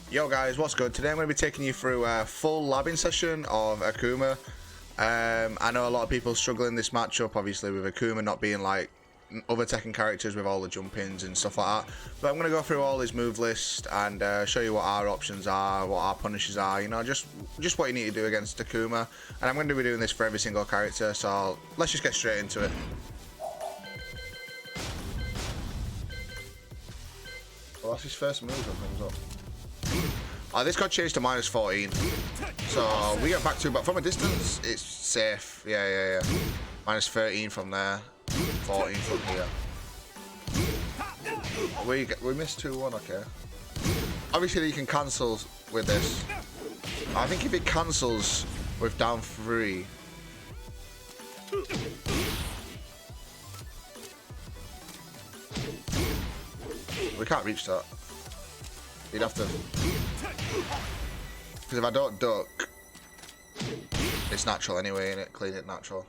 Yo guys, what's good? Today I'm going to be taking you through a full labbing session of Akuma. I know a lot of people struggle in this matchup, obviously with Akuma not being like other Tekken characters with all the jump-ins and stuff like that. But I'm going to go through all his move list and show you what our options are, what our punishes are, you know, just what you need to do against Akuma. And I'm going to be doing this for every single character, so let's just get straight into it. Well, that's his first move that comes up. This got changed to -14, so we get back to, but from a distance, it's safe. Yeah. -13 from there, 14 from here. We missed 2-1, okay. Obviously, you can cancel with this. I think if it cancels with down 3, we can't reach that. You'd have to, because if I don't duck, it's natural anyway, and it clean it natural.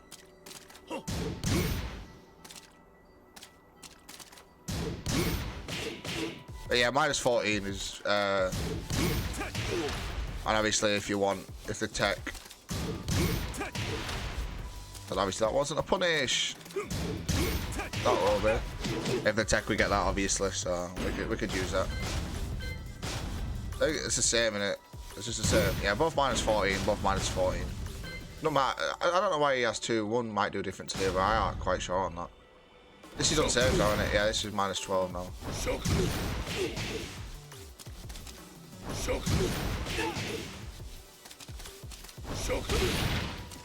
But yeah, -14 is, and obviously if you want, if the tech, but obviously that wasn't a punish. That will be. If the tech, we get that obviously, so we could use that. It's the same, innit? It's just the same. Yeah, both -14, both -14. No matter, I don't know why he has 2. One might do different to the other. I aren't quite sure on that. This is unsaved now, isn't it? Yeah, this is -12 now.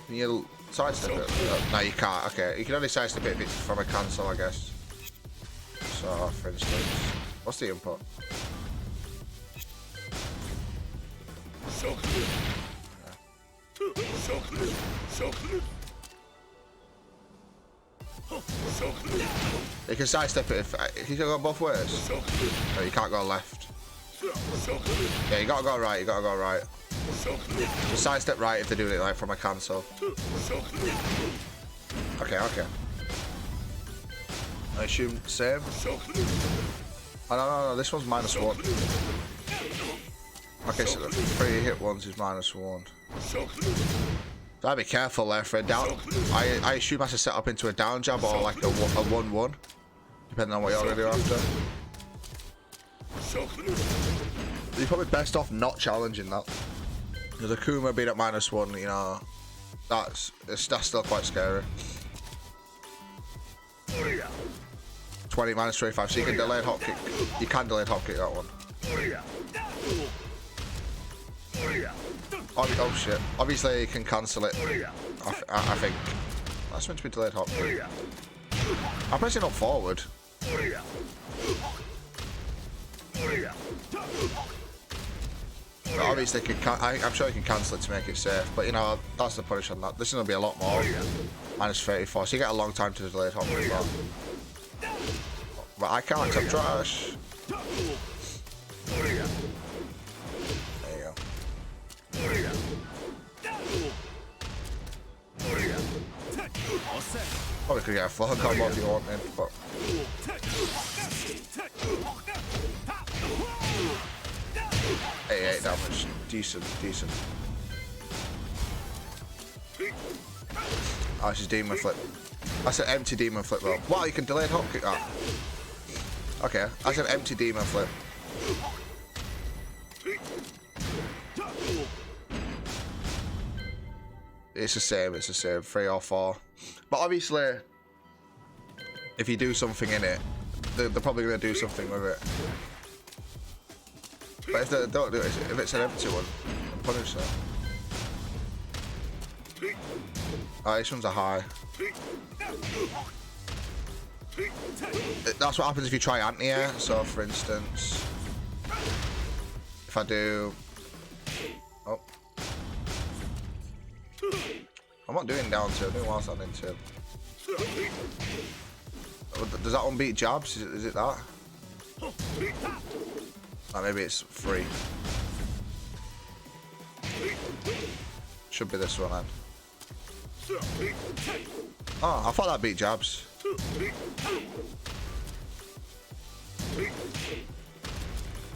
Can you sidestep it? No, you can't. Okay, you can only sidestep it if it's from a cancel, I guess. So, for instance, what's the input? You can sidestep it if you can go both ways. No, you can't go left. Yeah, you gotta go right. You gotta go right. Just sidestep right if they're doing it like from a cancel. Okay. I assume same. Oh no, this one's -1. Okay, so the 3 hit ones is -1. Gotta be careful there for a down. I assume that's a set up into a down jab or like a 1-1, depending on what you're gonna do after. You're probably best off not challenging that. Because Akuma being at -1, you know, that's still quite scary. 20 -25, so you can delay hop kick. You can delay hop kick that one. Oh shit. Obviously you can cancel it. I think. That's meant to be delayed hop kick. I'm pressing up forward. But obviously I'm sure you can cancel it to make it safe. But you know, that's the punish on that. This is going to be a lot more. -34. So you get a long time to delay hop kick that. But I can't, I'm trash. Probably could get a full combo if you want, man, but 88 damage, decent. Oh, this is demon flip. That's an empty demon flip though. Wow, you can delay hop kick that. Okay, that's an empty demon flip. It's the same, 3 or 4. But obviously, if you do something in it, they're probably going to do something with it. But if they don't do it, if it's an empty one, punish that. Oh, this one's a high. That's what happens if you try anti-air. So, for instance, if I do... Oh. I'm not doing down 2, I'm doing whilst I'm in 2. Does that one beat jabs? Is it that? Oh, maybe it's 3. Should be this one then. Oh, I thought that beat jabs.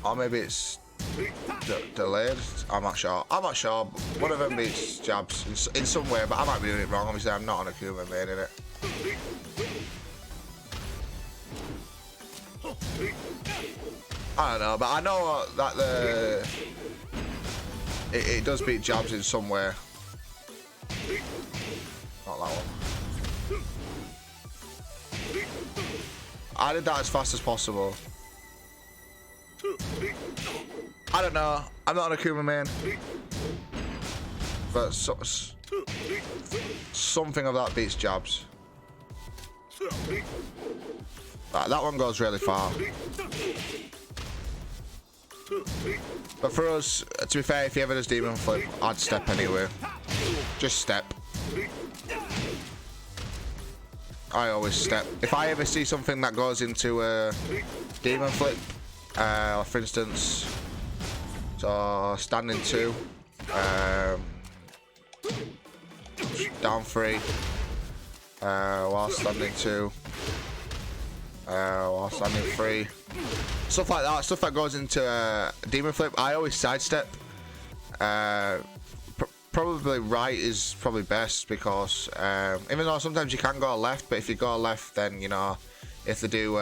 Or maybe it's Delayed? I'm not sure. I'm not sure. One of them beats jabs in some way, but I might be doing it wrong. Obviously, I'm not an Akuma main in it. I don't know, but I know that it does beat jabs in some way. Not that one. I did that as fast as possible. I don't know. I'm not an Akuma main, but something of that beats jabs. That one goes really far. But for us, to be fair, if he ever does demon flip, I'd step anyway. Just step. I always step. If I ever see something that goes into a demon flip, for instance, so standing 2, down 3, while standing 2, while standing 3, stuff like that, stuff that goes into a demon flip, I always sidestep. Probably right is probably best, because even though sometimes you can go left, but if you go left, then you know, if they do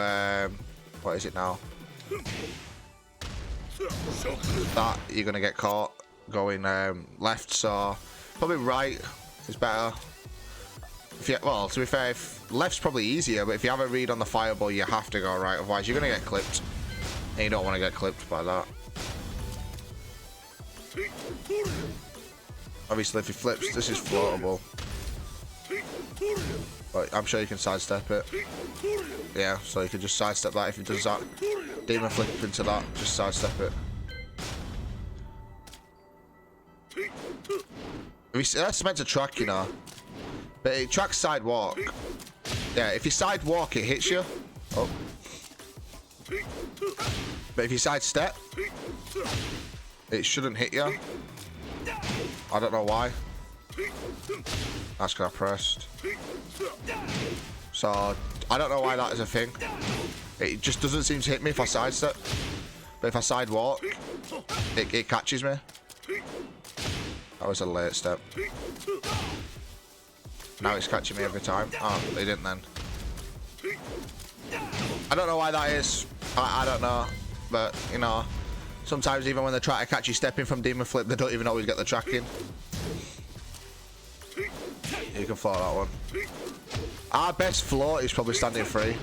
what is it now, that you're gonna get caught going left, so probably right is better. If you, well, to be fair, if left's probably easier, but if you have a read on the fireball, you have to go right, otherwise you're gonna get clipped, and you don't want to get clipped by that. Obviously, if he flips, this is floatable, but I'm sure you can sidestep it. Yeah, so you can just sidestep that if he does that. Demon flip into that, just sidestep it. That's meant to track, you know, but it tracks side walk. Yeah, if you side walk, it hits you. Oh. But if you sidestep, it shouldn't hit you. I don't know why. That's because I pressed. So, I don't know why that is a thing. It just doesn't seem to hit me if I sidestep. But if I side walk, it catches me. That was a late step. Now it's catching me every time. Oh, it didn't then. I don't know why that is. I don't know. But, you know, sometimes even when they try to catch you stepping from demon flip, they don't even always get the tracking. You can float that one. Our best float is probably standing 3.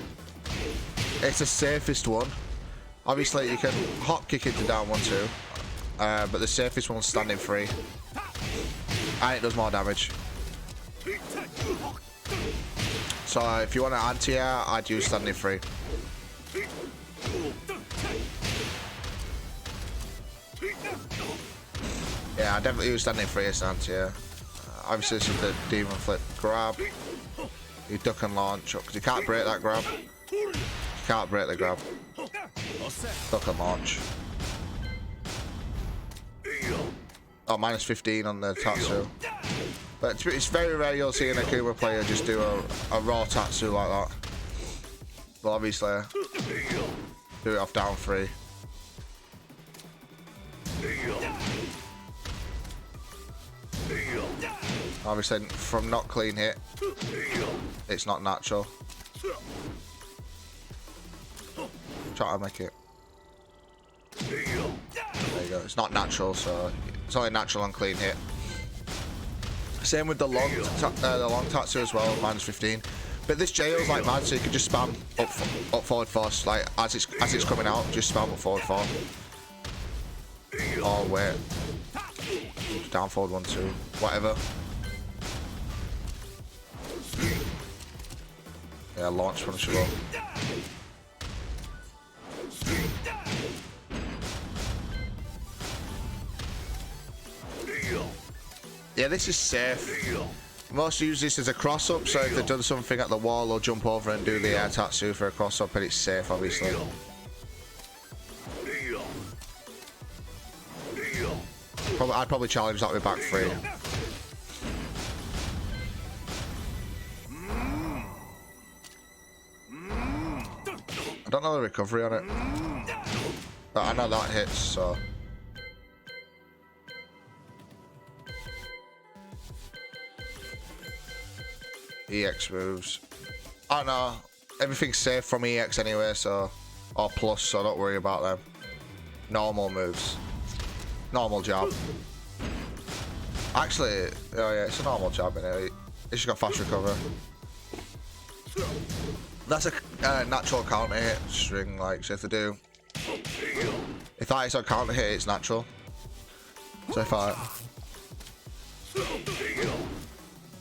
It's the safest one. Obviously, you can hop kick into down 1-2, but the safest one's standing 3, and it does more damage. So if you want an anti-air, I'd use standing 3. Yeah, I definitely use standing 3 as an anti-air. Obviously, this is the demon flip grab. You duck and launch up, because you can't break that grab. You can't break the grab. Duck and launch. Oh, minus 15 on the Tatsu. But it's very rare you'll see an Akuma player just do a raw Tatsu like that. But obviously, do it off down 3. Obviously, from not clean hit, it's not natural. Try to make it. There you go. It's not natural, so it's only natural on clean hit. Same with the long Tatsu as well, minus 15. But this jail's like mad, so you can just spam up forward force, like as it's coming out, just spam up forward 4. Oh wait, down forward 1-2, whatever. Yeah, launch punishable. Yeah, this is safe. Most use this as a cross up, so if they've done something at the wall, they'll jump over and do the air Tatsu for a cross up, and it's safe, obviously. I'd probably challenge that with back 3. I don't know the recovery on it, but I know that hits, so EX moves. I don't know. Everything's safe from EX anyway, so or plus, so don't worry about them. Normal moves. Normal jab. Actually, oh yeah, it's a normal jab in it. It's just got fast recover. That's a natural counter hit string, like, so if they do, if that is a counter hit, it's natural. So if I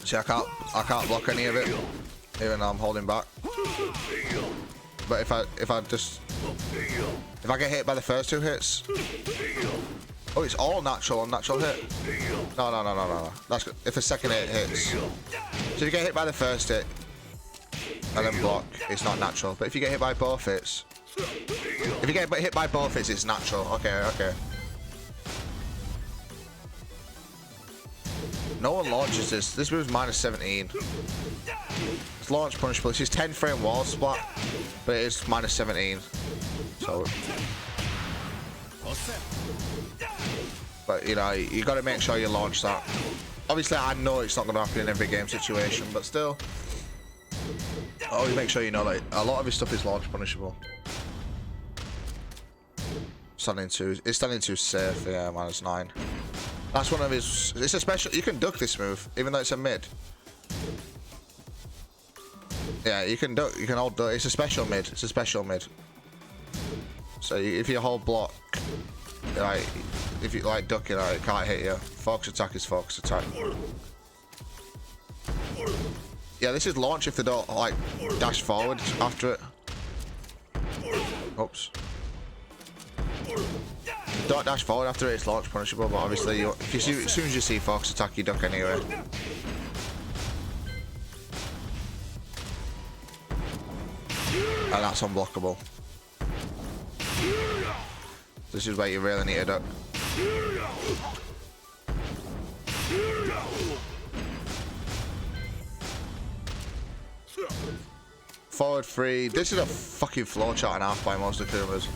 see, I can't block any of it, even though I'm holding back. But if I get hit by the first two hits, oh, it's all natural on natural hit. No. That's good. If the second hit hits, so if you get hit by the first hit and then block, it's not natural. But if you get hit by both hits, it's natural. Okay. No one launches this. This move's minus 17. It's launch punishable. This is 10 frame wall splat, but it is minus 17. So, but you know, you got to make sure you launch that. Obviously, I know it's not going to happen in every game situation, but still, always make sure you know that a lot of his stuff is launch punishable. It's standing too safe. Yeah, minus 9. That's one of his. It's a special. You can duck this move, even though it's a mid. Yeah, you can duck. You can hold duck. It's a special mid. It's a special mid. So if you hold block, like if you like ducking, it can't hit you. Focus attack is focus attack. Yeah, this is launch if they don't like dash forward after it. Oops. Don't dash forward after it, it's launch punishable, but obviously as soon as you see focus attack, you duck anyway. And that's unblockable. This is where you really need to duck. Forward 3. This is a fucking flowchart and a half by most Akumas.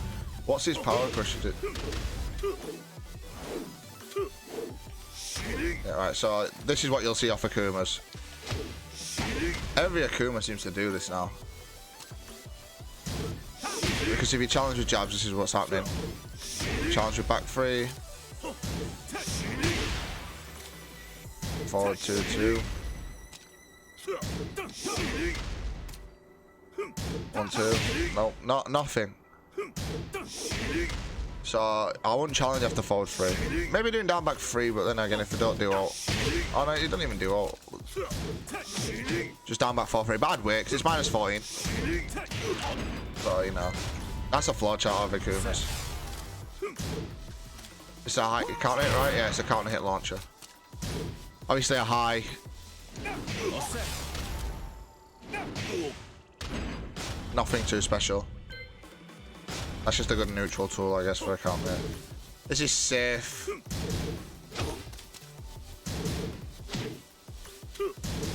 What's his power crush? Yeah, right, so this is what you'll see off Akumas. Every Akuma seems to do this now. Because if you challenge with jabs, this is what's happening. Challenge with back 3. Forward 2-2. 1-2. No, nothing. So I wouldn't challenge after forward 3. Maybe doing down back 3, but then again, if they don't do ult. Oh no, he doesn't even do ult. Just down back 4-3. Bad way, because it's minus 14. So, you know. That's a flowchart of Akumas. It's a high counter hit, right? Yeah, it's a counter hit launcher. Obviously a high. Nothing too special. That's just a good neutral tool, I guess, for a counter hit. This is safe.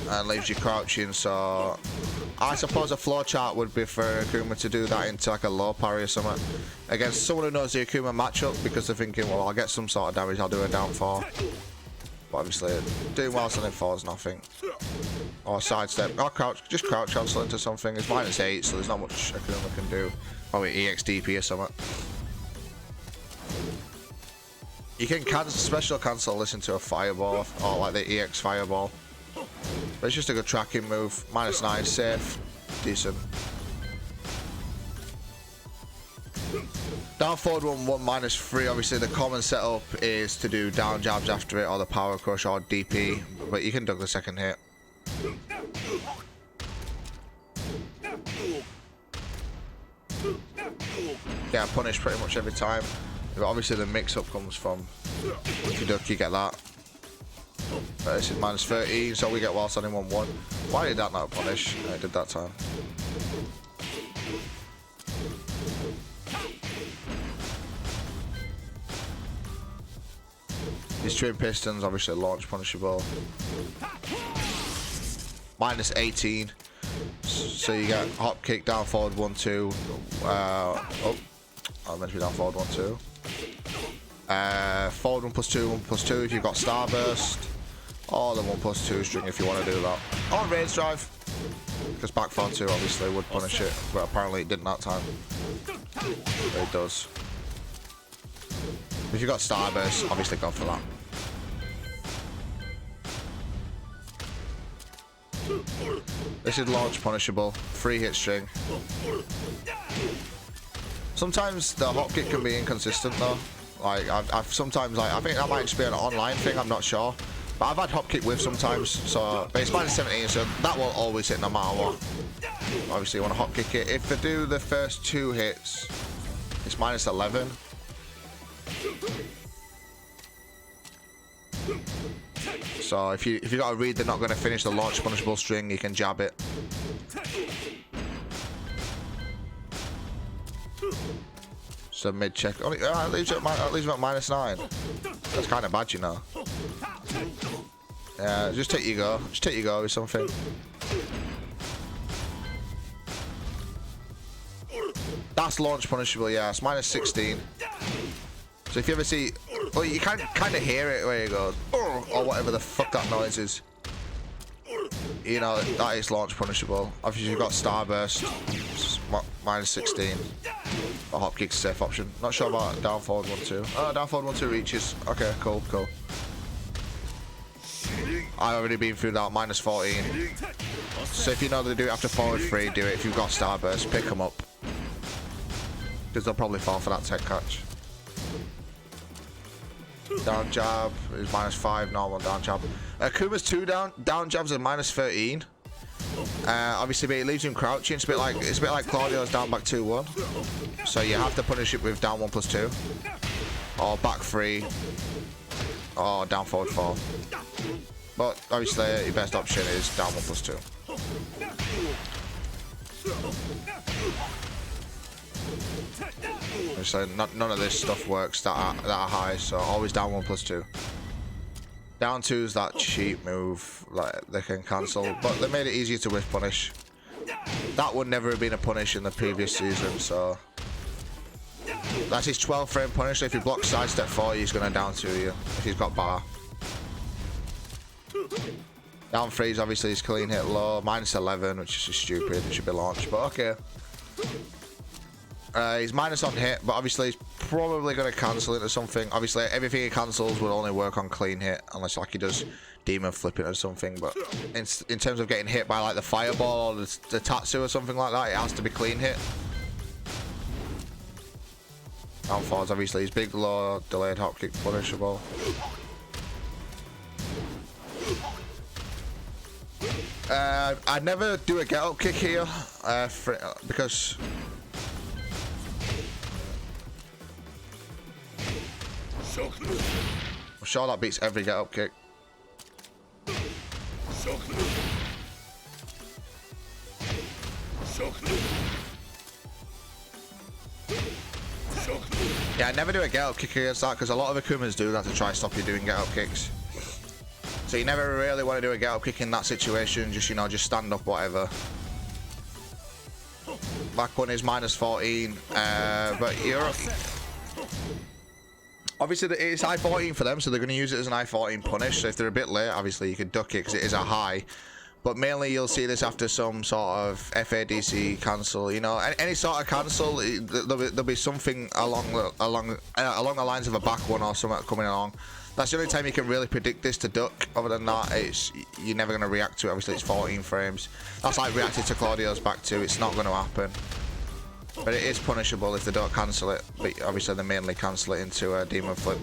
And leaves you crouching, so I suppose a flowchart would be for Akuma to do that into like a low parry or something against someone who knows the Akuma matchup, because they're thinking, well, I'll get some sort of damage, I'll do a down 4. But obviously, doing while standing 4 is nothing. Or sidestep, or crouch, just crouch cancel into something. It's minus 8, so there's not much Akuma can do. Probably EXDP or something. You can special cancel, listen to a fireball, or like the EX fireball. But it's just a good tracking move. Minus 9, safe, decent. Down forward 1-1, minus 3. Obviously, the common setup is to do down jabs after it, or the power crush, or DP. But you can duck the second hit. Yeah, punish pretty much every time. But obviously, the mix-up comes from if you duck, you get that. But this is minus 13, so we get while standing 1-1. Why did that not punish? I did that time. These twin pistons, obviously launch punishable. Minus 18. So you get hop kick, down forward 1-2. Oh, I meant to be down forward 1-2. Forward 1+2, 1+2 if you've got starburst. Or the 1+2 string if you want to do that. Or rage drive. Because back 4-2 obviously would punish it, but apparently it didn't that time. But it does. If you've got Starburst, obviously go for that. This is launch punishable, 3-hit string. Sometimes the hop kick can be inconsistent though. Like I've sometimes, like, I think that might just be an online thing, I'm not sure. But I've had hop kick with sometimes, so but it's -17, so that will always hit no matter what. Obviously you want to hop kick it. If they do the first 2 hits, it's -11. So if you got a read they're not going to finish the launch punishable string, you can jab it. So mid check. Only leaves it at -9. That's kind of bad, you know. Yeah, just take your go. Just take your go with something. That's launch punishable, yeah. It's -16. So if you ever see, well, you can kind of hear it where it goes, or whatever the fuck that noise is. You know, that is launch punishable. Obviously, you've got Starburst, -16. A hop kick's a safe option. Not sure about down forward 1-2. Oh, down forward 1-2 reaches. Okay, cool, cool. I've already been through that, -14. So if you know they do it after forward 3, do it. If you've got Starburst, pick them up. Because they'll probably fall for that tech catch. Down jab is -5, normal down jab. Akuma's 2 down jabs are -13. Obviously, but it leaves him crouching. It's a bit like Claudio's down back 2-1. So you have to punish it with down 1+2, or back 3, or down forward 4. But obviously, your best option is down 1+2. So none of this stuff works that are high, so always down 1+2. Down 2 is that cheap move, like they can cancel, but they made it easier to whiff punish. That would never have been a punish in the previous season, so that's his 12 frame punish. So if you block sidestep 4, he's gonna down 2 you if he's got bar. Down 3 is obviously his clean hit low, -11, which is just stupid. It should be launched, but okay. He's minus on hit, but obviously he's probably going to cancel into something. Obviously, everything he cancels will only work on clean hit, unless like he does demon flipping or something. But in terms of getting hit by like the fireball or the Tatsu or something like that, it has to be clean hit. Down forwards, obviously, he's big, low, delayed hop kick, punishable. I'd never do a get up kick here because I'm sure that beats every get up kick. Yeah, I never do a get up kick against that because a lot of Akumas do that to try and stop you doing get up kicks. So you never really want to do a get up kick in that situation, just, you know, just stand up, whatever. Back one is -14, but you're... Obviously, it's I-14 for them, so they're going to use it as an I-14 punish. So if they're a bit late, obviously you can duck it because it is a high. But mainly you'll see this after some sort of FADC cancel. You know, any sort of cancel, there'll be something along the lines of a back one or something coming along. That's the only time you can really predict this to duck. Other than that, you're never going to react to it. Obviously, it's 14 frames. That's like reacting to Claudio's back two. It's not going to happen. But it is punishable if they don't cancel it. But obviously, they mainly cancel it into a demon flip.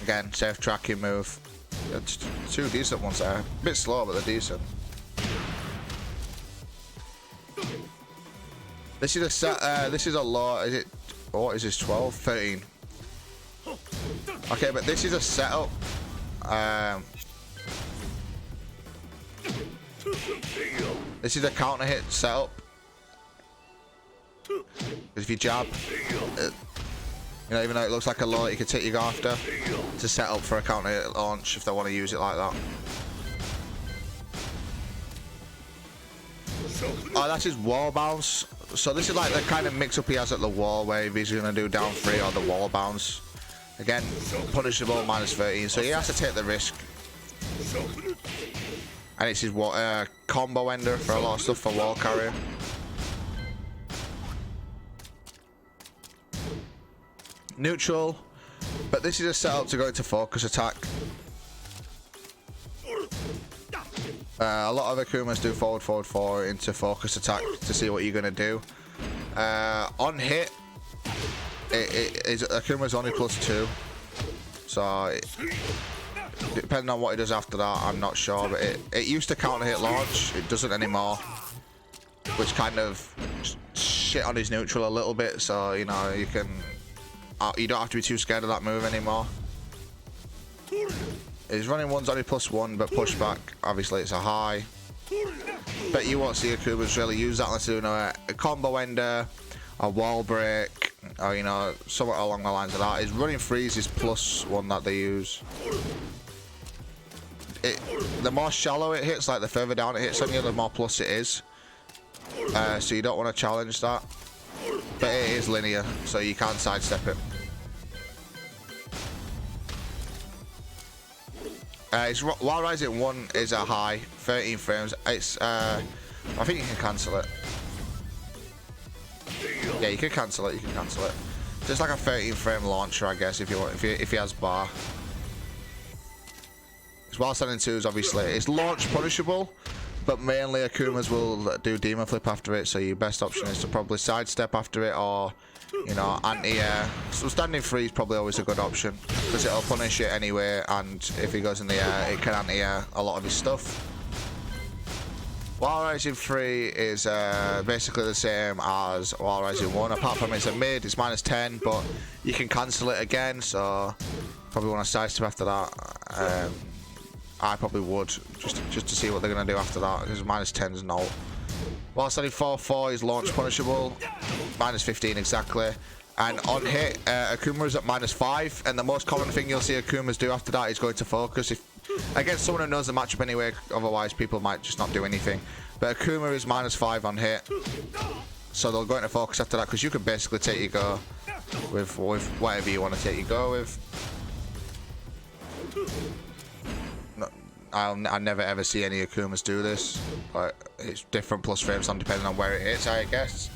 Again, safe tracking move. It's two decent ones there. A bit slow, but they're decent. This is a set. This is a low. Is it? What is this? 12, 13. Okay, but this is a setup. This is a counter hit setup. Because if you jab, you know, even though it looks like a low, you can take your go after to set up for a counter hit launch if they want to use it like that. Oh, that's his wall bounce. So this is like the kind of mix-up he has at the wall, where if he's going to do down 3 or the wall bounce. Again, punishable, -13, so he has to take the risk. And it's his combo ender for a lot of stuff for wall carry. Neutral, but this is a setup to go into focus attack. A lot of Akumas do forward 4 into focus attack to see what you're going to do. On hit, Akuma's only +2, so depending on what he does after that, I'm not sure, but it used to counter hit launch. It doesn't anymore, which kind of shit on his neutral a little bit, so you know you don't have to be too scared of that move anymore. He's running ones only +1, but pushback, obviously it's a high. But you won't see Akumas really use that unless they're doing a combo ender, a wall break, or you know, somewhat along the lines of that. His running freeze is +1 that they use. The more shallow it hits, like the further down it hits on you, the more plus it is. So you don't want to challenge that. But it is linear, so you can sidestep it. While Rising 1 is a high, 13 frames. It's I think you can cancel it. Yeah, you can cancel it. You can cancel it. Just like a 13 frame launcher, I guess, if you want, if he has bar. While standing 2 is obviously it's launch punishable, but mainly Akumas will do demon flip after it. So your best option is to probably sidestep after it, or you know, anti-air. So standing 3 is probably always a good option because it'll punish it anyway, and if he goes in the air, it can anti-air a lot of his stuff. While Rising 3 is basically the same as While Rising 1, apart from it's a mid, it's -10, but you can cancel it again, so probably want to sidestep after that. I probably would, just to see what they're going to do after that, because -10 is no. While standing 4-4 is launch punishable, -15 exactly. And on hit, Akuma is at -5, and the most common thing you'll see Akumas do after that is go into focus. If against someone who knows the matchup anyway, otherwise people might just not do anything. But Akuma is -5 on hit, so they'll go into focus after that, because you can basically take your go with whatever you want to take your go with. I never ever see any Akumas do this, but it's different plus frames on depending on where it hits, I guess.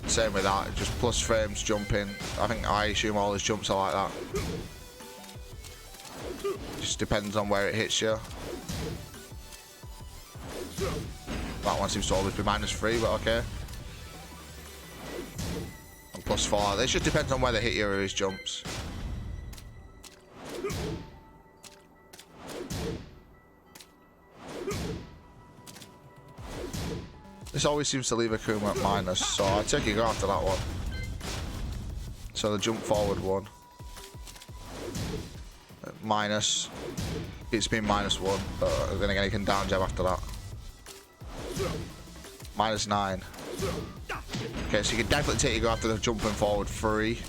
Same with that, just plus frames jumping. I assume all his jumps are like that. Just depends on where it hits you. That one seems to always be -3, but okay. And +4. This just depends on where they hit you or his jumps. This always seems to leave Akuma at minus, so I take you go after that one. So the jump forward one. Minus. It's been -1, but then again he can down jab after that. -9. Okay, so you can definitely take your go after the jumping forward 3.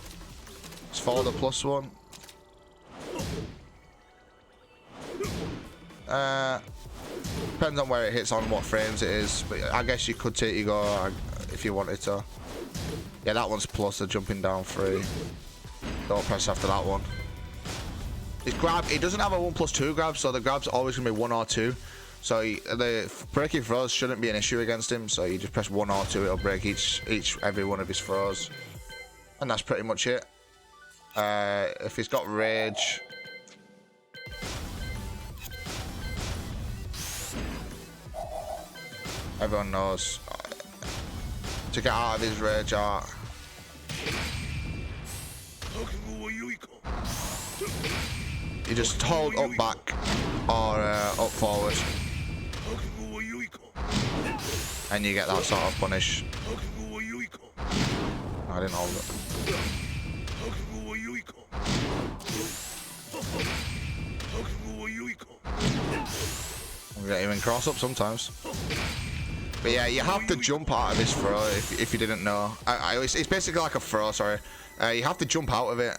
It's forward a +1. Depends on where it hits, on what frames it is, but I guess you could take your go if you wanted to. Yeah, that one's plus, the jumping down 3. Don't press after that one. His grab, he doesn't have a 1+2 grab, so the grab's always going to be 1 or 2. So the breaking throws shouldn't be an issue against him, so you just press 1 or 2, it'll break every one of his throws. And that's pretty much it. If he's got rage, everyone knows to get out of his rage art. You just hold up back or up forward, and you get that sort of punish. I didn't hold it. We get even cross up sometimes. But yeah, you have to jump out of this throw if you didn't know. It's basically like a throw, sorry. You have to jump out of it.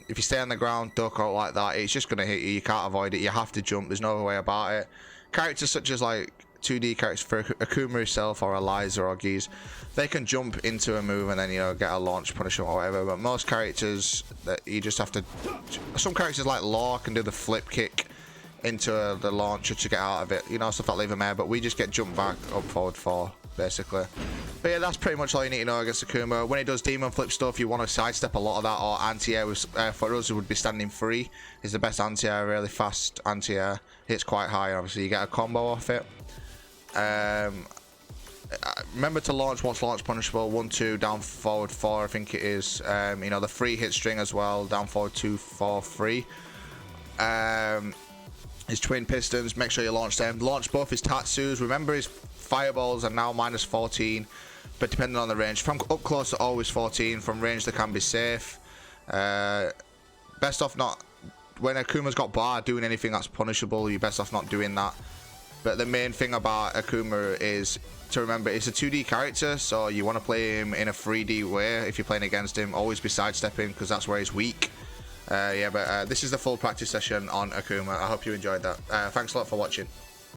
If you stay on the ground, duck out like that, it's just going to hit you. You can't avoid it. You have to jump. There's no other way about it. characters such as like 2D characters for Akuma herself or Eliza or Geese, they can jump into a move and then, you know, get a launch punishment or whatever. But most characters that you just have to, some characters like Law can do the flip kick into the launcher to get out of it, you know, stuff like leave them there. But we just get jump back, up, forward, 4 basically. But yeah, that's pretty much all you need to know against Akuma. When it does demon flip stuff, you want to sidestep a lot of that, or anti-air. For us, it would be standing free is the best anti-air, really fast anti-air. Hits quite high, obviously you get a combo off it. Remember to launch once launch punishable, 1, 2, down, forward, 4, I think it is. You know, the free hit string as well, down, forward, 2, 4, 3. His twin pistons, make sure you launch them. Launch both his Tatsus. Remember his fireballs are now -14, but depending on the range. From up close, they're always 14. From range, they can be safe. Best off not, when Akuma's got bar doing anything that's punishable, you're best off not doing that. But the main thing about Akuma is to remember it's a 2D character, so you want to play him in a 3D way. If you're playing against him, always be sidestepping because that's where he's weak. Yeah, but this is the full practice session on Akuma. I hope you enjoyed that. Thanks a lot for watching.